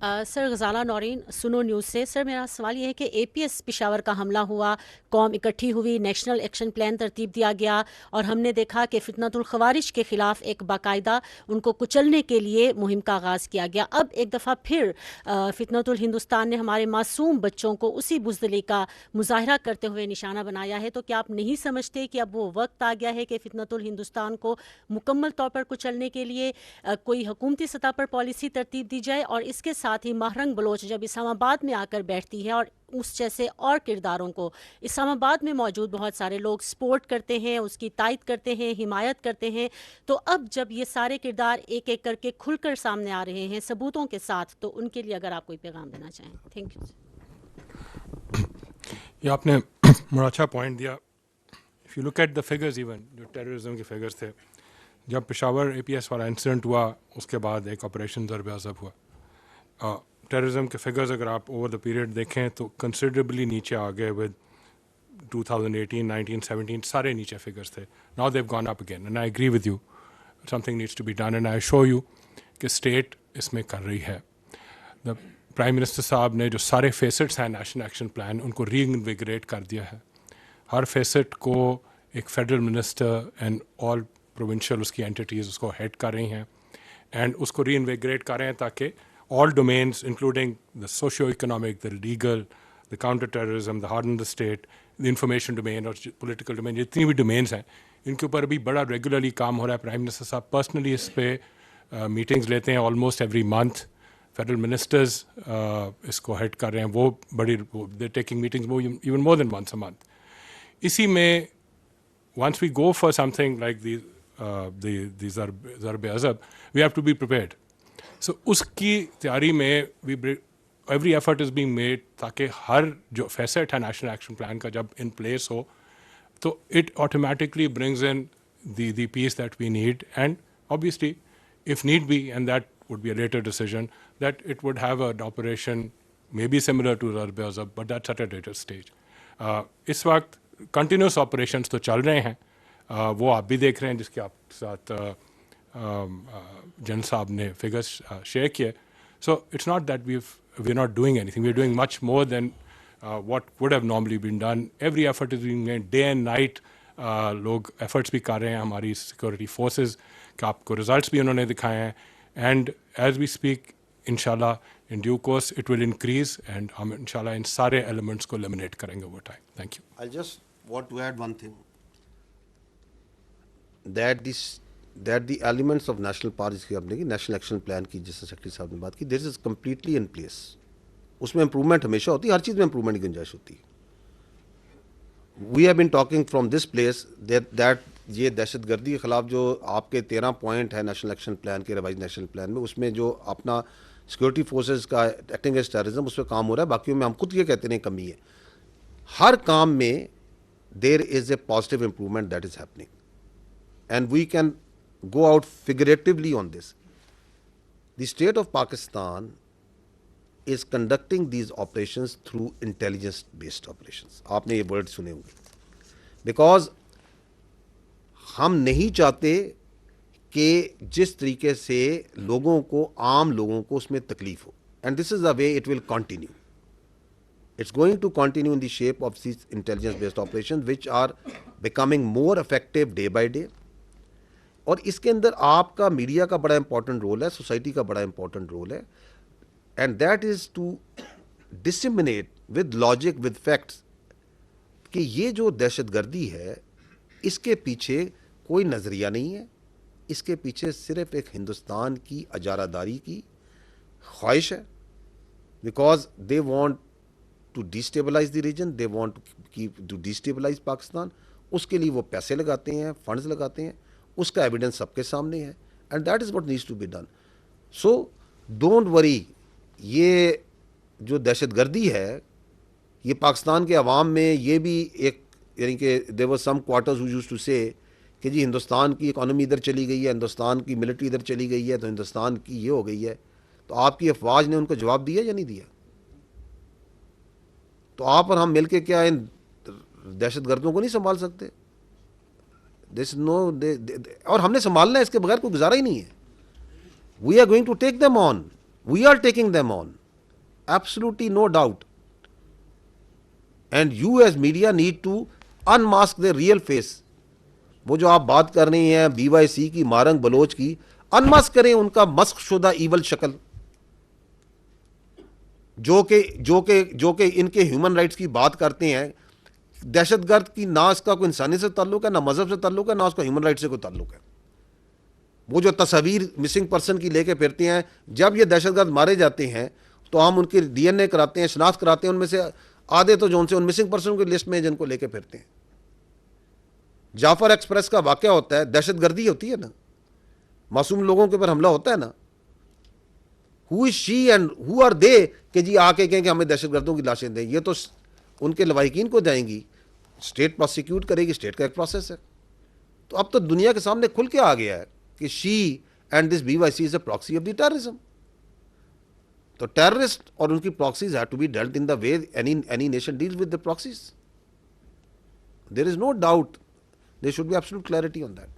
Sir गजाला नौरीन सुनो news से। Sir मेरा सवाल ये है कि एपीएस पेशावर का हमला हुआ, कौम इकट्ठी हुई, नेशनल एक्शन प्लान तरतीब दिया गया और हमने देखा कि फितनतुल खवारिज के ख़िलाफ़ एक बाकायदा उनको कुचलने के लिए मुहिम का आगाज़ किया गया। अब एक दफ़ा फिर फितनतुल हिंदुस्तान ने हमारे मासूम बच्चों को उसी बुज़दिली का मुजाहरा करते हुए निशाना बनाया है। तो क्या आप नहीं समझते कि अब वो वक्त आ गया है कि फितनतुल हिंदुस्तान को मुकम्मल तौर पर कुचलने के लिए कोई हुकूमती सतह पर पॉलिसी तरतीब दी जाए? और इसके साथ ही महरंग बलोच जब इस्लामाबाद में आकर बैठती है और उस जैसे और किरदारों को इस्लामाबाद में मौजूद बहुत सारे लोग सपोर्ट करते हैं, उसकी तायद करते हैं, हिमायत करते हैं, तो अब जब ये सारे किरदार एक एक करके खुलकर सामने आ रहे हैं सबूतों के साथ, तो उनके लिए अगर आप कोई पैगाम देना चाहें। Thank you. ये आपने बड़ा अच्छा पॉइंट दिया। If you look at the figures, even जो टेररिज्म के फिगर्स थे, जब पेशावर एपीएस वाला इंसिडेंट हुआ उसके बाद एक ऑपरेशन ज़रब-ए-अज़ब हुआ, टेररिज्म के फिगर्स अगर आप ओवर द पीरियड देखें तो कंसिडरेबली नीचे आ गए। विद 2018, 19, 17 सारे नीचे फिगर्स थे। Now they've gone up again and I agree with you, something needs to be done and I show you कि स्टेट इसमें कर रही है। द प्राइम मिनिस्टर साहब ने जो सारे फेसेट्स हैं नेशनल एक्शन प्लान, उनको री इन्विगरेट कर दिया है। हर फेसेट को एक federal minister and all provincial उसकी एंटिटीज़ उसको हेड कर रही हैं एंड उसको री इन्विगरेट कर रहे हैं ताकि all domains, including the socio-economic, the legal, the counter-terrorism, the harden the state, the information domain और political domain, जितनी भी domains हैं, इनके ऊपर अभी बड़ा regularly काम हो रहा है। प्राइम मिनिस्टर साहब पर्सनली इस पे मीटिंग्स लेते हैं almost every month. Federal ministers इसको हेड कर रहे हैं, वो बड़ी दे टेकिंग मीटिंग्स वो even more than once a month. इसी में once we go for something like these ज़रब-ए-अज़ब, we have to be prepared. सो उसकी तैयारी में every effort is being made ताकि हर जो फैसेट है नेशनल एक्शन प्लान का जब इन प्लेस हो तो it automatically brings in the peace that we need and obviously if need be and that would be a later decision that it would have an operation maybe similar to Zarb-e-Azb but that's at a later stage. इस वक्त continuous operations तो चल रहे हैं, वो आप भी देख रहे हैं जिसके आप साथ जन साहब ने फिगर्स शेयर किए। So it's not that we are not doing anything, we are doing much more than what would have normally been done. Every effort is being made, day and night लोग efforts भी कर रहे हैं, हमारी security forces का आपको results भी उन्होंने दिखाए हैं एंड एज वी स्पीक इंशाल्लाह in due course it will increase and हम इंशाल्लाह इन सारे एलिमेंट्स को एलिमिनेट करेंगे over time. Thank you. I just want to add one thing that the elements of national power जिसकी आपने की नेशनल एक्शन प्लान की, जिस सेक्रेटरी साहब ने बात की, this is completely in place. उसमें इंप्रूवमेंट हमेशा होती है, हर चीज़ में इंप्रूवमेंट की गुंजाइश होती है। We have been talking from this place that ये दहशतगर्दी के खिलाफ जो आपके 13 पॉइंट है नेशनल एक्शन प्लान के रिवाइज नेशनल प्लान में, उसमें जो अपना सिक्योरिटी फोर्सेज का एक्टिंग एज टेररिज्म उस पर काम हो रहा है, बाकियों में हम खुद ये कहते हैं कमी है। हर काम में there is a positive improvement that is happening and we can go out figuratively on this. The state of Pakistan is conducting these operations through intelligence based operations. आपने ये वर्ड सुने होंगे, because हम नहीं चाहते कि जिस तरीके से लोगों को, आम लोगों को उसमें तकलीफ हो, and this is the way it will continue. It's going to continue in the shape of these intelligence based operations which are becoming more effective day by day. और इसके अंदर आपका मीडिया का बड़ा इंपॉर्टेंट रोल है, society का बड़ा important role है, and that is to disseminate with logic with facts कि ये जो दहशतगर्दी है इसके पीछे कोई नज़रिया नहीं है, इसके पीछे सिर्फ एक हिंदुस्तान की अजारादारी की ख्वाहिश है, because they want to destabilise the region, they want to destabilise Pakistan. उसके लिए वो पैसे लगाते हैं, फंड्स लगाते हैं, उसका एविडेंस सबके सामने है and that is what needs to be done. So don't worry, ये जो दहशतगर्दी है ये पाकिस्तान के अवाम में ये भी एक, यानी कि there were some quarters who used to say कि जी हिंदुस्तान की इकॉनमी इधर चली गई है, हिंदुस्तान की मिलिट्री इधर चली गई है, तो हिंदुस्तान की ये हो गई है। तो आपकी अफवाज ने उनको जवाब दिया या नहीं दिया? तो आप और हम मिलके क्या इन दहशतगर्दों को नहीं संभाल सकते? दिस नो और हमने संभालना है, इसके बगैर कोई गुजारा ही नहीं है। We are going to take them on We are taking them on. Absolutely no doubt. And you as media need to unmask their real face. وہ جو آپ بات کر رہی ہیں BYC کی, مارنگ بلوچ کی, انماسک کریں ان کا مسخ شدہ ایول شکل, جو کہ ان کے ہیومن رائٹس کی بات کرتے ہیں. دہشت گرد کی نہ اس کا کوئی انسانی سے تعلق ہے, نہ مذہب سے تعلق ہے, نہ اس کا ہیومن رائٹ سے کوئی تعلق ہے. وہ جو تصاویر مسنگ پرسن کی لے کے پھرتے ہیں, جب یہ دہشت گرد مارے جاتے ہیں تو ہم ان کی DNA کراتے ہیں, شناخت کراتے ہیں. ان میں سے آدھے تو جو ان سے ان مسنگ پرسن کی لسٹ میں جن کو لے کے پھرتے ہیں. جعفر ایکسپریس کا واقعہ ہوتا ہے, دہشت گردی ہوتی ہے نا, معصوم لوگوں کے اوپر حملہ ہوتا ہے نا. ہو از شی اینڈ ہو آر دے کہ جی آ کے کہیں کہ ہمیں دہشت گردوں کی لاشیں دیں. یہ تو ان کے لواحقین کو جائیں گی, اسٹیٹ پروسیکیوٹ کرے گی, اسٹیٹ کا ایک پروسیس ہے. تو اب تو دنیا کے سامنے کھل کے آ گیا ہے کہ she and this BYC is a proxy of the terrorism. تو ٹیررسٹ اور ان کی proxies have to be dealt in the way any nation deals with the proxies. There is no doubt. There should be absolute clarity on that.